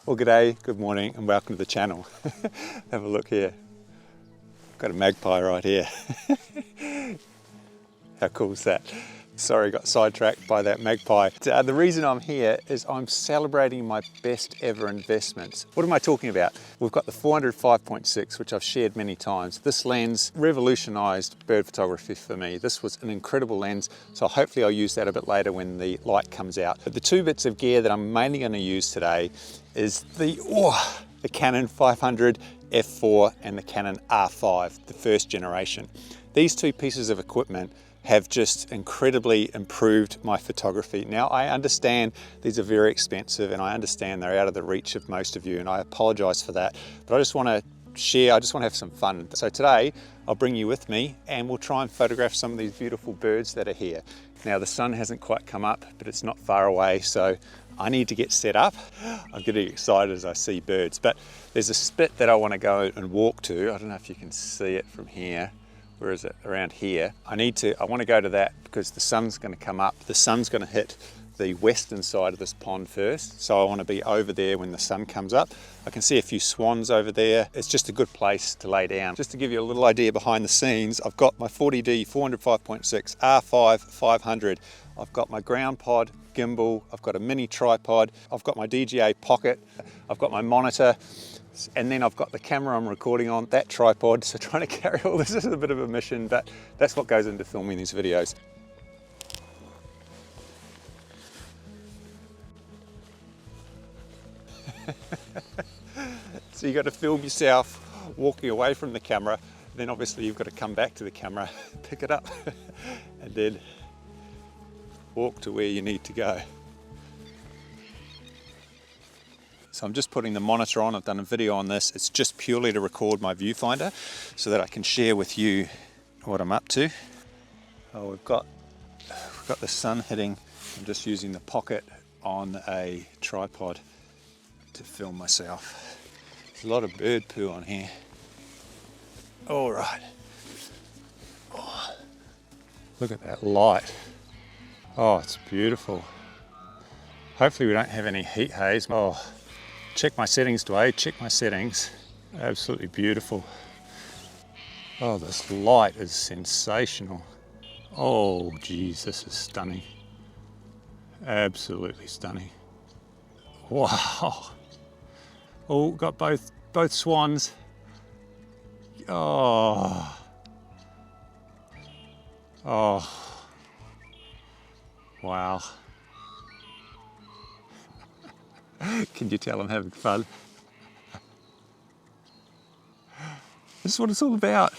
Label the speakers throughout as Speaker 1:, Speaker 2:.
Speaker 1: Well, g'day, good morning, and welcome to the channel. Have a look here. Got a magpie right here. How cool is that? Sorry, got sidetracked by that magpie. The reason I'm here is I'm celebrating my best ever investments. What am I talking about? We've got the 400 5.6, which I've shared many times. This lens revolutionized bird photography for me. This was an incredible lens, so hopefully I'll use that a bit later when the light comes out. But the two bits of gear that I'm mainly going to use today is the Canon 500 f4 and the Canon R5, the first generation. These two pieces of equipment have just incredibly improved my photography. Now, I understand these are very expensive and I understand they're out of the reach of most of you, and I apologize for that, but I just want to share, I just want to have some fun. So today I'll bring you with me and we'll try and photograph some of these beautiful birds that are here. Now, the sun hasn't quite come up, but it's not far away, so I need to get set up. I'm getting excited as I see birds, but there's a spit that I want to go and walk to. I don't know if you can see it from here. Where is it? Around here. I want to go to that because the sun's going to come up. The sun's going to hit the western side of this pond first, so I want to be over there when the sun comes up. I can see a few swans over there. It's just a good place to lay down. Just to give you a little idea behind the scenes, I've got my 40D 400 5.6 R5 500. I've got my ground pod gimbal. I've got a mini tripod. I've got my DJI pocket. I've got my monitor. And then I've got the camera I'm recording on, that tripod, so trying to carry all this is a bit of a mission, but that's what goes into filming these videos. So you've got to film yourself walking away from the camera, then obviously you've got to come back to the camera, pick it up, and then walk to where you need to go. So I'm just putting the monitor on. I've done a video on this. It's just purely to record my viewfinder so that I can share with you what I'm up to. Oh, we've got the sun hitting. I'm just using the pocket on a tripod to film myself. There's a lot of bird poo on here. All right. Oh, look at that light. Oh, it's beautiful. Hopefully we don't have any heat haze. Oh. Check my settings, duade, check my settings. Absolutely beautiful. Oh, this light is sensational. Oh, geez, this is stunning. Absolutely stunning. Wow. Oh, got both swans. Oh. Oh. Wow. Can you tell I'm having fun? This is what it's all about.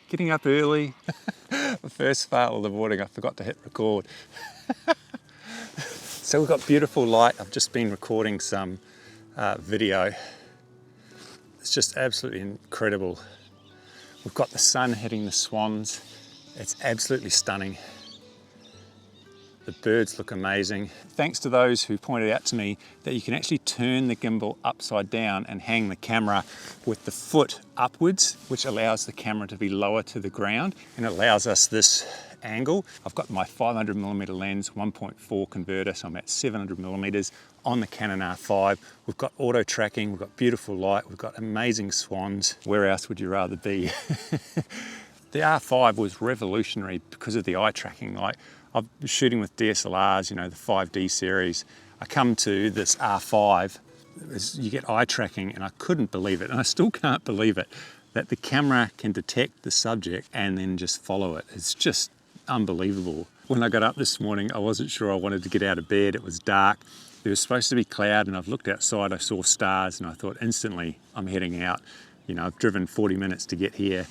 Speaker 1: Getting up early. The first fail of the morning, I forgot to hit record. So we've got beautiful light. I've just been recording some video. It's just absolutely incredible. We've got the sun hitting the swans. It's absolutely stunning. The birds look amazing. Thanks to those who pointed out to me that you can actually turn the gimbal upside down and hang the camera with the foot upwards, which allows the camera to be lower to the ground and it allows us this angle. I've got my 500mm lens, 1.4 converter, so I'm at 700mm on the Canon R5. We've got auto tracking, we've got beautiful light, we've got amazing swans. Where else would you rather be? The R5 was revolutionary because of the eye tracking. Like, I was shooting with DSLRs, you know, the 5D series. I come to this R5, you get eye tracking, and I couldn't believe it, and I still can't believe it, that the camera can detect the subject and then just follow it. It's just unbelievable. When I got up this morning, I wasn't sure I wanted to get out of bed. It was dark. There was supposed to be cloud, and I've looked outside, I saw stars, and I thought instantly, I'm heading out. You know, I've driven 40 minutes to get here.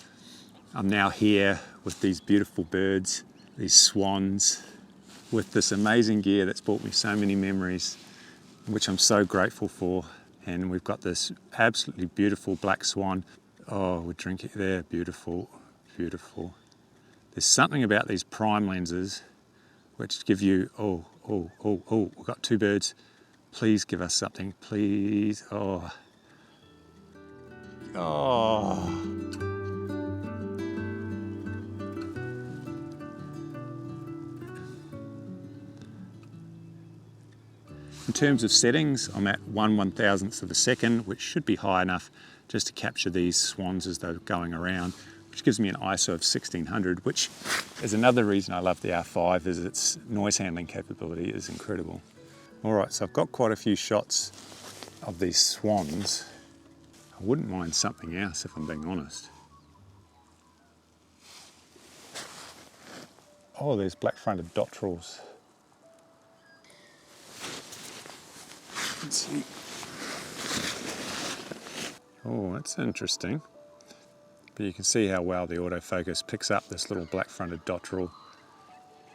Speaker 1: I'm now here with these beautiful birds, these swans, with this amazing gear that's brought me so many memories, which I'm so grateful for. And we've got this absolutely beautiful black swan. Oh, we're drinking there, beautiful, beautiful. There's something about these prime lenses which give you, we've got two birds. Please give us something, please. Oh. In terms of settings, I'm at 1/1000th of a second, which should be high enough just to capture these swans as they're going around, which gives me an ISO of 1600, which is another reason I love the R5, is its noise handling capability is incredible. All right, so I've got quite a few shots of these swans. I wouldn't mind something else if I'm being honest. Oh, there's black-fronted Dotterels. Let's see. Oh, that's interesting. But you can see how well the autofocus picks up this little black-fronted Dotterel.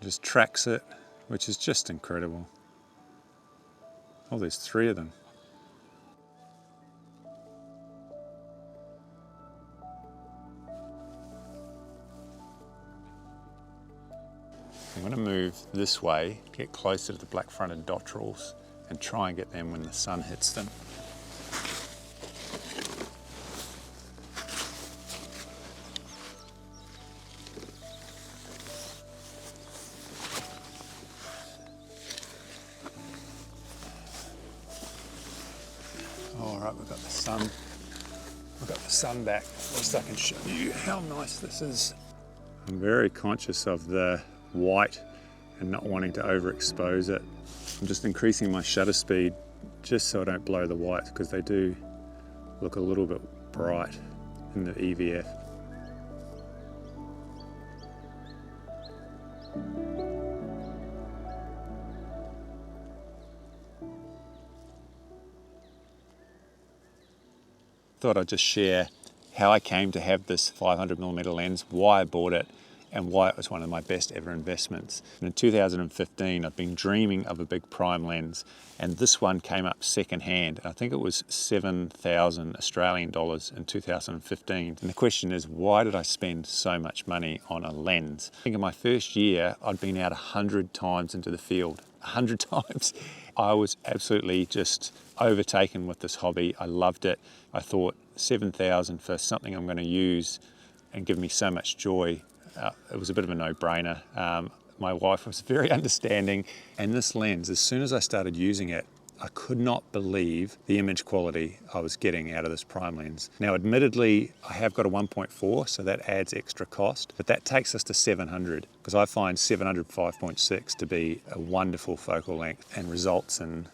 Speaker 1: Just tracks it, which is just incredible. Oh, there's 3 of them. I'm going to move this way, get closer to the black-fronted Dotterels, and try and get them when the sun hits them. All right, we've got the sun. We've got the sun back. At least I can show you how nice this is. I'm very conscious of the white and not wanting to overexpose it. I'm just increasing my shutter speed just so I don't blow the whites, because they do look a little bit bright in the EVF. Thought I'd just share how I came to have this 500mm lens, why I bought it, and why it was one of my best ever investments. And in 2015, I've been dreaming of a big prime lens, and this one came up second hand. I think it was 7,000 Australian dollars in 2015. And the question is, why did I spend so much money on a lens? I think in my first year, I'd been out 100 times into the field, 100 times. I was absolutely just overtaken with this hobby. I loved it. I thought 7,000 for something I'm going to use and give me so much joy. It was a bit of a no-brainer. My wife was very understanding, and this lens, as soon as I started using it, I could not believe the image quality I was getting out of this prime lens. Now, admittedly, I have got a 1.4, so that adds extra cost, but that takes us to 700, because I find 700 5.6 to be a wonderful focal length and results in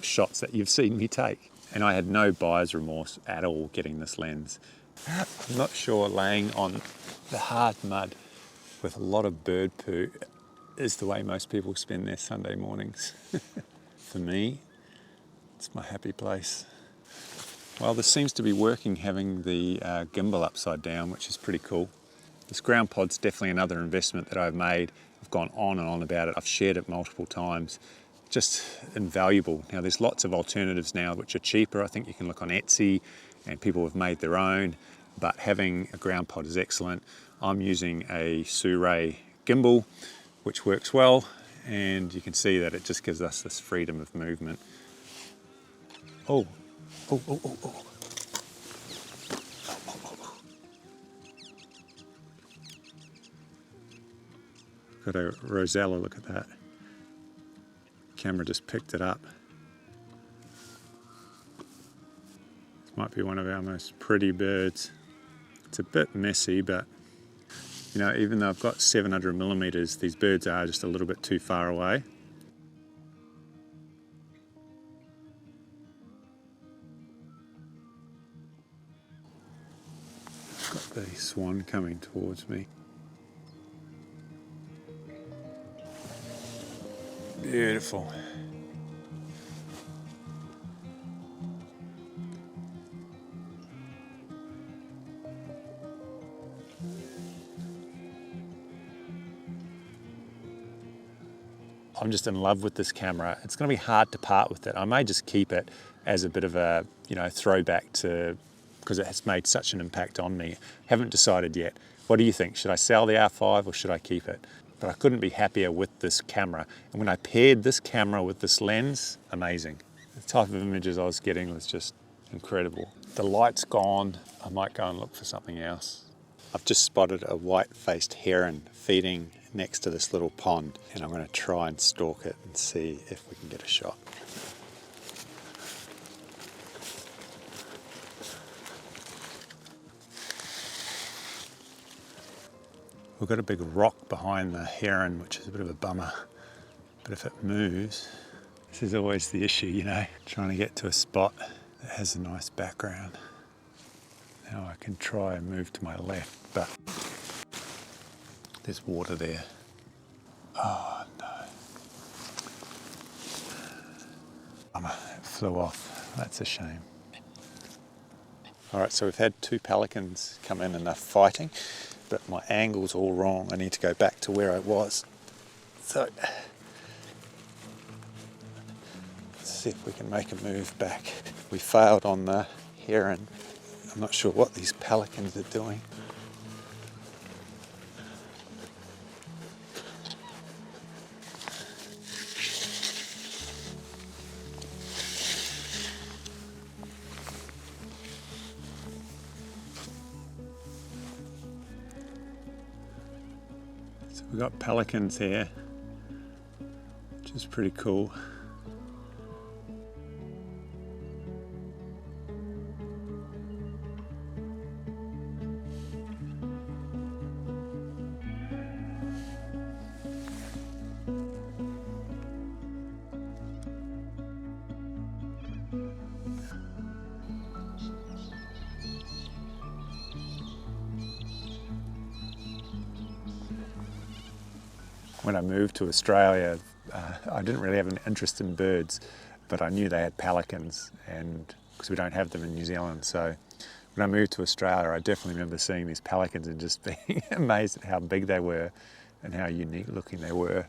Speaker 1: shots that you've seen me take. And I had no buyer's remorse at all getting this lens. I'm not sure laying on the hard mud with a lot of bird poo is the way most people spend their Sunday mornings. For me, it's my happy place. Well, this seems to be working, having the gimbal upside down, which is pretty cool. This ground pod's definitely another investment that I've made. I've gone on and on about it. I've shared it multiple times. Just invaluable. Now, there's lots of alternatives now which are cheaper. I think you can look on Etsy, and people have made their own, but having a ground pod is excellent. I'm using a Sue gimbal, which works well, and you can see that it just gives us this freedom of movement. Oh. Got a Rosella, look at that. Camera just picked it up. This might be one of our most pretty birds. It's a bit messy, but you know, even though I've got 700mm, these birds are just a little bit too far away. Got the swan coming towards me. Beautiful. I'm just in love with this camera. It's going to be hard to part with it. I may just keep it as a bit of a, you know, throwback to, because it has made such an impact on me. Haven't decided yet. What do you think? Should I sell the R5 or should I keep it? But I couldn't be happier with this camera. And when I paired this camera with this lens, amazing. The type of images I was getting was just incredible. The light's gone. I might go and look for something else. I've just spotted a white-faced heron feeding next to this little pond, and I'm going to try and stalk it and see if we can get a shot. We've got a big rock behind the heron, which is a bit of a bummer, but if it moves, this is always the issue, you know, trying to get to a spot that has a nice background. Now I can try and move to my left, but there's water there. Oh no. Bummer, it flew off. That's a shame. Alright, so we've had two pelicans come in and they're fighting, but my angle's all wrong. I need to go back to where I was. So, let's see if we can make a move back. We failed on the heron. I'm not sure what these pelicans are doing. So we've got pelicans here, which is pretty cool. When I moved to Australia, I didn't really have an interest in birds, but I knew they had pelicans, and because we don't have them in New Zealand. So when I moved to Australia, I definitely remember seeing these pelicans and just being amazed at how big they were and how unique looking they were.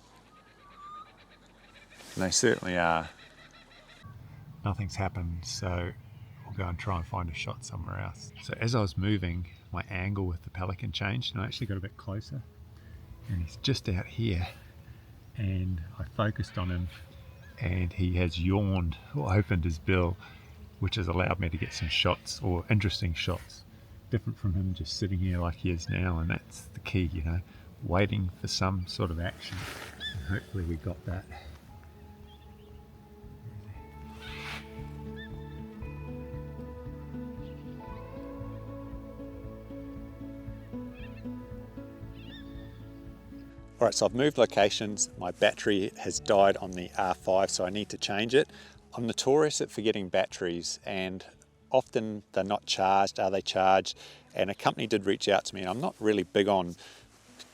Speaker 1: And they certainly are. Nothing's happened, so we'll go and try and find a shot somewhere else. So as I was moving, my angle with the pelican changed, and I actually got a bit closer. And he's just out here, and I focused on him, and he has yawned or opened his bill, which has allowed me to get some shots, or interesting shots, different from him just sitting here like he is now. And that's the key, you know, waiting for some sort of action, and hopefully we got that. Alright, so I've moved locations. My battery has died on the R5, so I need to change it. I'm notorious at forgetting batteries, and often they're not charged. Are they charged? And a company did reach out to me, and I'm not really big on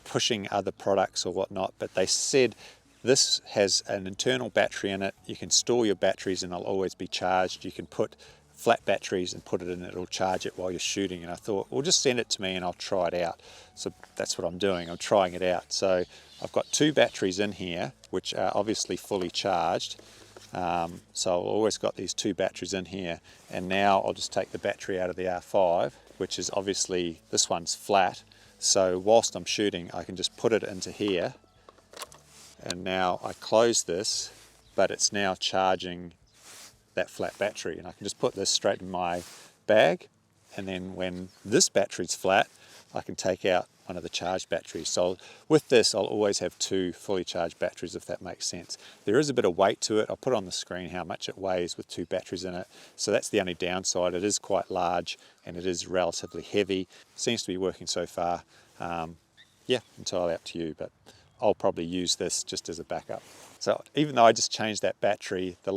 Speaker 1: pushing other products or whatnot, but they said this has an internal battery in it. You can store your batteries and they'll always be charged. You can put flat batteries and put it in, it'll charge it while you're shooting. And I thought, well, just send it to me and I'll try it out. So that's what I'm doing, I'm trying it out. So I've got two batteries in here, which are obviously fully charged. So I've always got these two batteries in here. And now I'll just take the battery out of the R5, which is obviously, this one's flat. So whilst I'm shooting, I can just put it into here. And now I close this, but it's now charging that flat battery, and I can just put this straight in my bag, and then when this battery's flat, I can take out one of the charged batteries. So with this, I'll always have two fully charged batteries, if that makes sense. There is a bit of weight to it. I'll put on the screen how much it weighs with two batteries in it. So that's the only downside. It is quite large and it is relatively heavy. Seems to be working so far. Yeah, entirely up to you, but I'll probably use this just as a backup. So even though I just changed that battery, the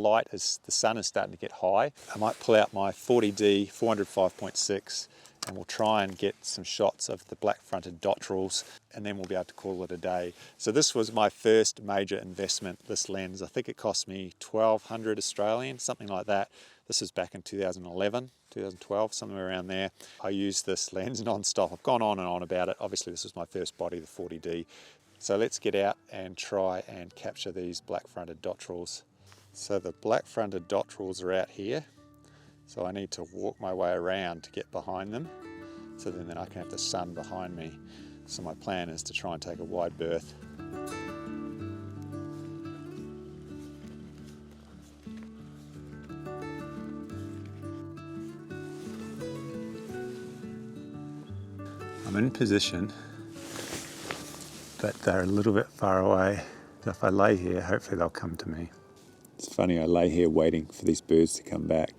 Speaker 1: sun is starting to get high. I might pull out my 40D 400 5.6 and we'll try and get some shots of the black-fronted Dotterels, and then we'll be able to call it a day. So this was my first major investment, this lens. I think it cost me 1,200 Australian, something like that. This was back in 2011, 2012, somewhere around there. I used this lens non-stop. I've gone on and on about it. Obviously this was my first body, the 40D. So let's get out and try and capture these black-fronted Dotterels. So the black-fronted Dotterels are out here. So I need to walk my way around to get behind them. So then I can have the sun behind me. So my plan is to try and take a wide berth. I'm in position. but they're a little bit far away. So if I lay here, hopefully they'll come to me. It's funny, I lay here waiting for these birds to come back.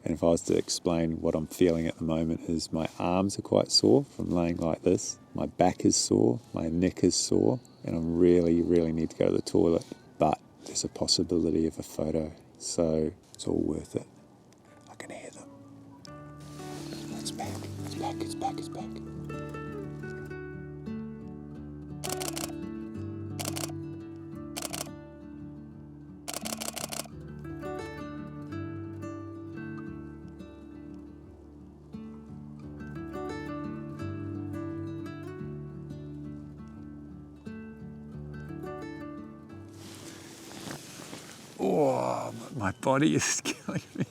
Speaker 1: And if I was to explain what I'm feeling at the moment is my arms are quite sore from laying like this. My back is sore, my neck is sore, and I really, really need to go to the toilet. But there's a possibility of a photo, so it's all worth it. I can hear them. It's back, it's back, it's back, it's back. Oh, my body is killing me.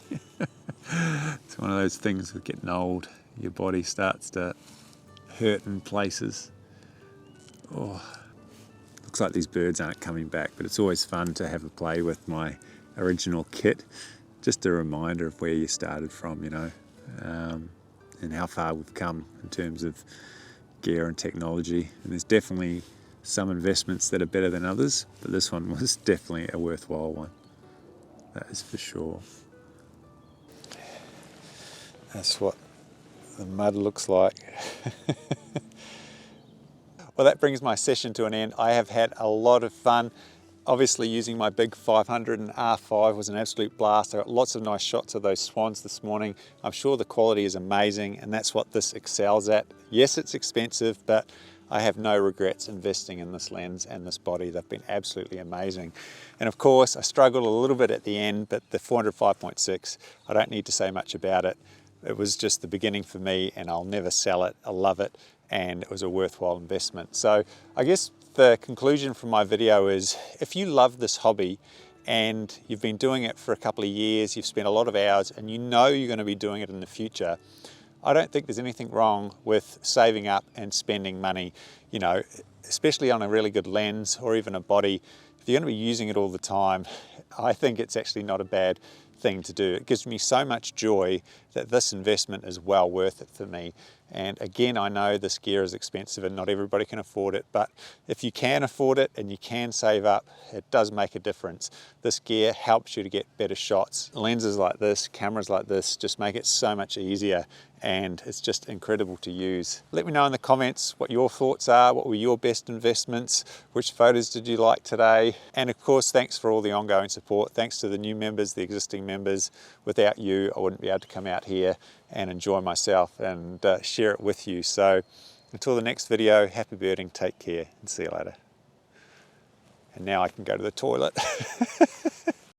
Speaker 1: It's one of those things with getting old. Your body starts to hurt in places. Oh, looks like these birds aren't coming back, but it's always fun to have a play with my original kit. Just a reminder of where you started from, you know, and how far we've come in terms of gear and technology. And there's definitely some investments that are better than others, but this one was definitely a worthwhile one. That is for sure. That's what the mud looks like. Well, that brings my session to an end. I have had a lot of fun. Obviously using my big 500 and R5 was an absolute blast. I got lots of nice shots of those swans this morning. I'm sure the quality is amazing, and that's what this excels at. Yes, it's expensive, but I have no regrets investing in this lens and this body. They've been absolutely amazing. And of course, I struggled a little bit at the end, but the 400 5.6, I don't need to say much about it. It was just the beginning for me, and I'll never sell it. I love it, and it was a worthwhile investment. So I guess the conclusion from my video is, if you love this hobby and you've been doing it for a couple of years, you've spent a lot of hours, and you know you're going to be doing it in the future, I don't think there's anything wrong with saving up and spending money, you know, especially on a really good lens or even a body. If you're going to be using it all the time, I think it's actually not a bad thing to do. It gives me so much joy that this investment is well worth it for me. And again, I know this gear is expensive and not everybody can afford it, but if you can afford it and you can save up, it does make a difference. This gear helps you to get better shots. Lenses like this, cameras like this, just make it so much easier, and it's just incredible to use. Let me know in the comments what your thoughts are, what were your best investments, which photos did you like today, and of course thanks for all the ongoing support. Thanks to the new members, the existing members. Without you, I wouldn't be able to come out here and enjoy myself and share it with you. So until the next video, happy birding, take care, and see you later. And now I can go to the toilet.